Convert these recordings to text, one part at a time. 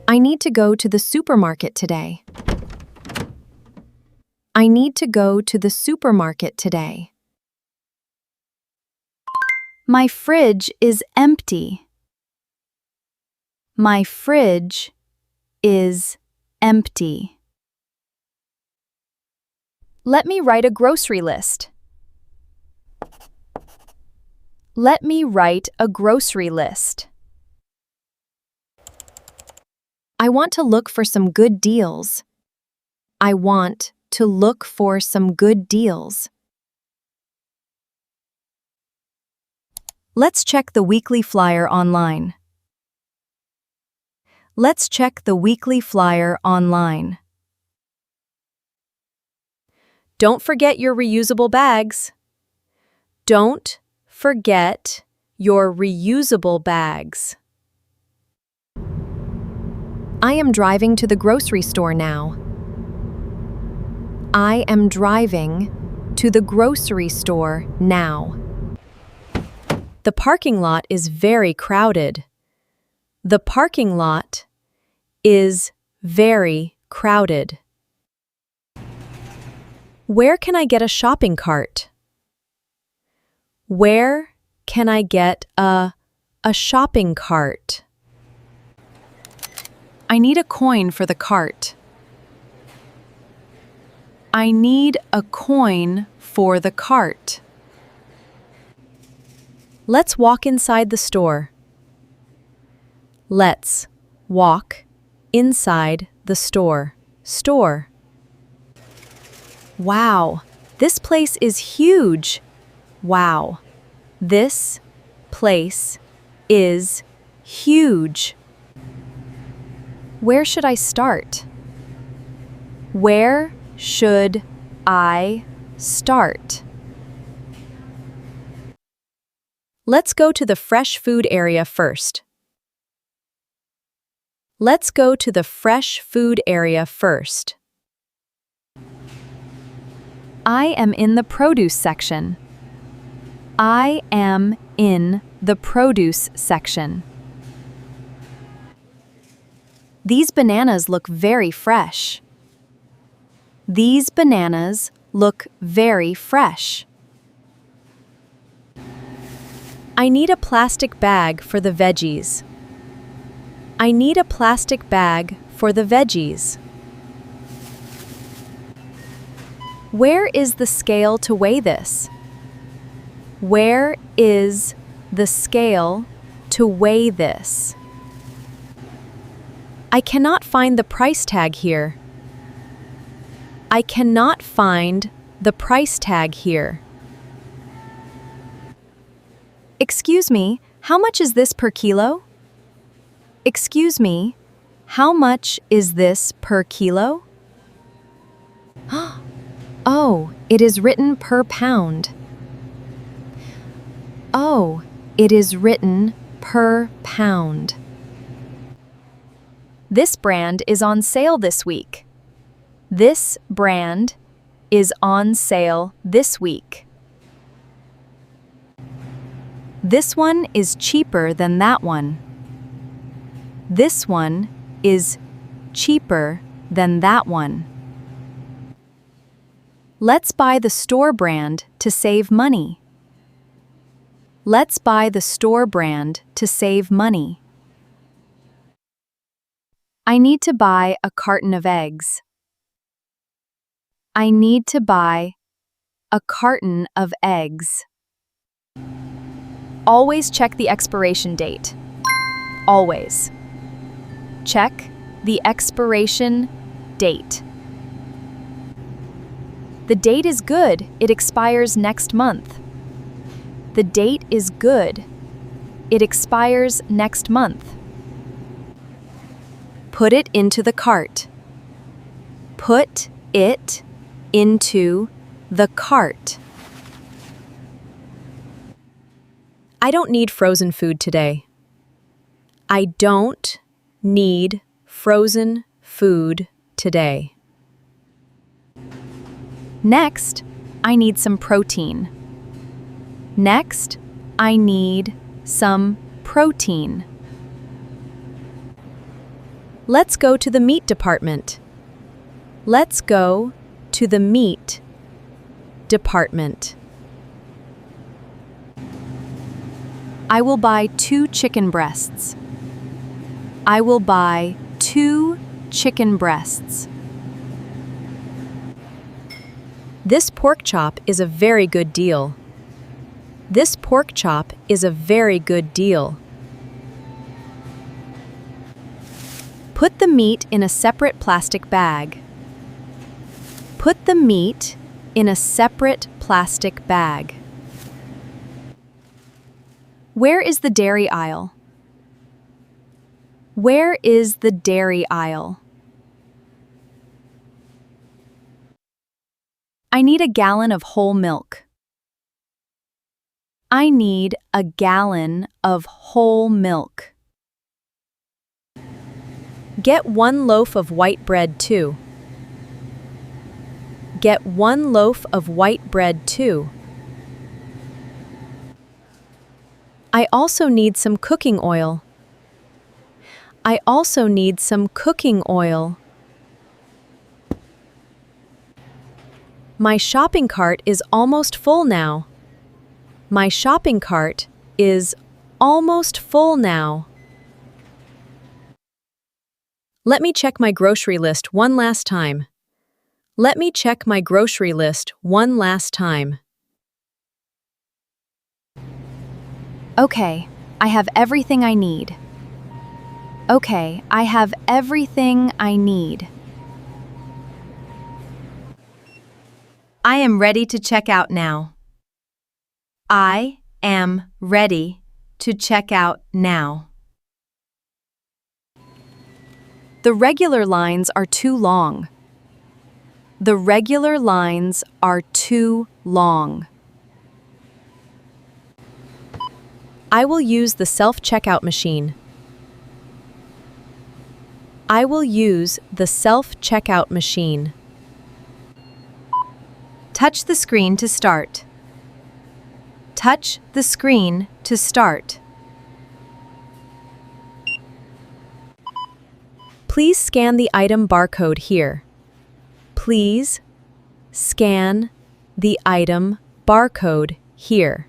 I need to go to the supermarket today. I need to go to the supermarket today. My fridge is empty. My fridge is empty. Let me write a grocery list. Let me write a grocery list. I want to look for some good deals. I want to look for some good deals. Let's check the weekly flyer online. Let's check the weekly flyer online. Don't forget your reusable bags. Don't forget your reusable bags. I am driving to the grocery store now. I am driving to the grocery store now. The parking lot is very crowded. The parking lot is very crowded. Where can I get a shopping cart? Where can I get a shopping cart? I need a coin for the cart. I need a coin for the cart. Let's walk inside the store. Let's walk inside the store. Store. Wow, this place is huge. Wow, this place is huge. Where should I start? Where should I start? Let's go to the fresh food area first. Let's go to the fresh food area first. I am in the produce section. I am in the produce section. These bananas look very fresh. These bananas look very fresh. I need a plastic bag for the veggies. I need a plastic bag for the veggies. Where is the scale to weigh this? Where is the scale to weigh this? I cannot find the price tag here. I cannot find the price tag here. Excuse me, how much is this per kilo? Excuse me, how much is this per kilo? Oh, it is written per pound. Oh, it is written per pound. This brand is on sale this week. This brand is on sale this week. This one is cheaper than that one. This one is cheaper than that one. Let's buy the store brand to save money. Let's buy the store brand to save money. I need to buy a carton of eggs. I need to buy a carton of eggs. Always check the expiration date. Always. Check the expiration date. The date is good. It expires next month. The date is good. It expires next month. Put it into the cart. Put it into the cart. I don't need frozen food today. I don't need frozen food today. Next, I need some protein. Next, I need some protein. Let's go to the meat department. Let's go to the meat department. I will buy 2 chicken breasts. I will buy 2 chicken breasts. This pork chop is a very good deal. This pork chop is a very good deal. Put the meat in a separate plastic bag. Put the meat in a separate plastic bag. Where is the dairy aisle? Where is the dairy aisle? I need a gallon of whole milk. I need a gallon of whole milk. Get 1 loaf of white bread too. Get 1 loaf of white bread too. I also need some cooking oil. I also need some cooking oil. My shopping cart is almost full now. My shopping cart is almost full now. Let me check my grocery list one last time. Let me check my grocery list one last time. Okay, I have everything I need. Okay, I have everything I need. I am ready to check out now. I am ready to check out now. The regular lines are too long. The regular lines are too long. I will use the self-checkout machine. I will use the self-checkout machine. Touch the screen to start. Touch the screen to start. Please scan the item barcode here. Please scan the item barcode here.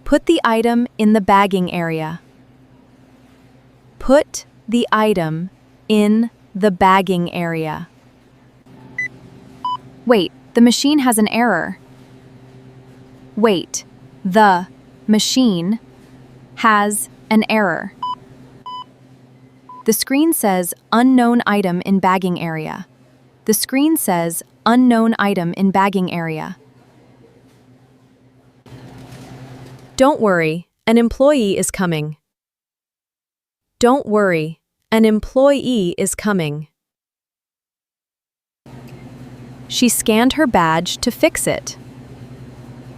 Put the item in the bagging area. Put the item in the bagging area. Wait, the machine has an error. Wait, the machine has an error. The screen says unknown item in bagging area. The screen says unknown item in bagging area. Don't worry, an employee is coming. Don't worry, an employee is coming. She scanned her badge to fix it.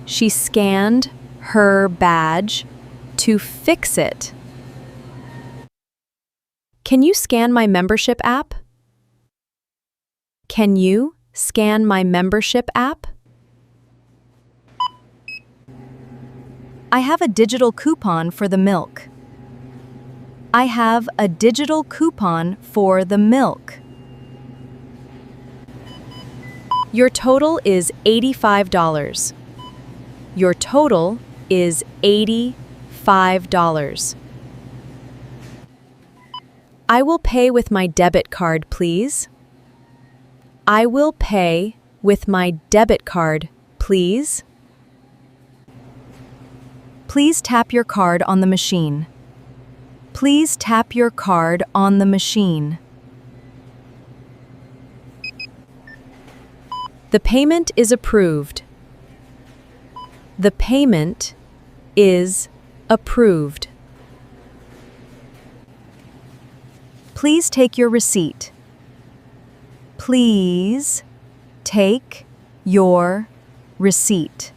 She scanned her badge to fix it. Can you scan my membership app? Can you scan my membership app? I have a digital coupon for the milk. I have a digital coupon for the milk. Your total is $85. Your total is $85. I will pay with my debit card, please. I will pay with my debit card, please. Please tap your card on the machine. Please tap your card on the machine. The payment is approved. The payment is approved. Please take your receipt. Please take your receipt.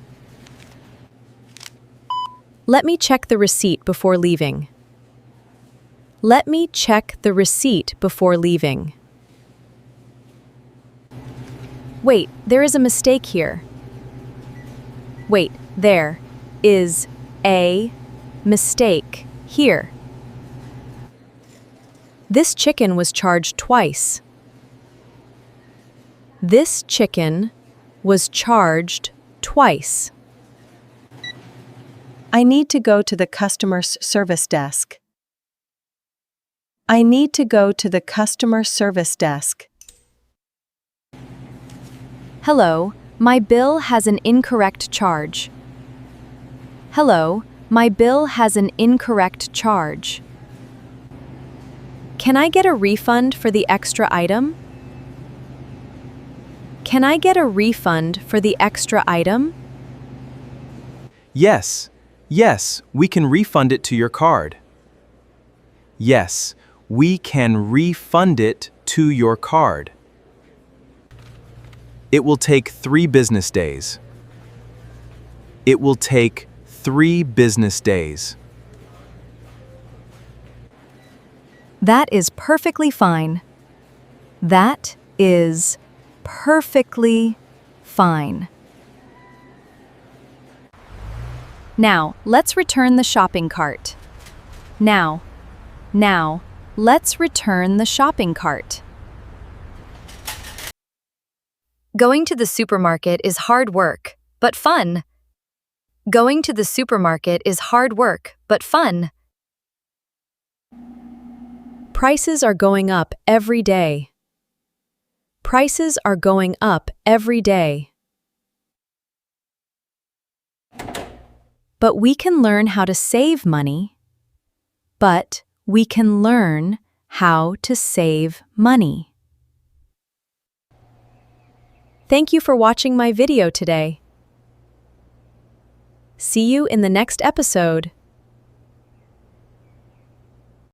Let me check the receipt before leaving. Let me check the receipt before leaving. Wait, there is a mistake here. Wait, there is a mistake here. This chicken was charged twice. This chicken was charged twice. I need to go to the customer service desk. I need to go to the customer service desk. Hello, my bill has an incorrect charge. Hello, my bill has an incorrect charge. Can I get a refund for the extra item? Can I get a refund for the extra item? Yes, we can refund it to your card. Yes, we can refund it to your card. It will take 3 business days. It will take 3 business days. That is perfectly fine. That is perfectly fine. Now, let's return the shopping cart. Now, let's return the shopping cart. Going to the supermarket is hard work, but fun. Going to the supermarket is hard work, but fun. Prices are going up every day. Prices are going up every day. But we can learn how to save money. But we can learn how to save money. Thank you for watching my video today. See you in the next episode.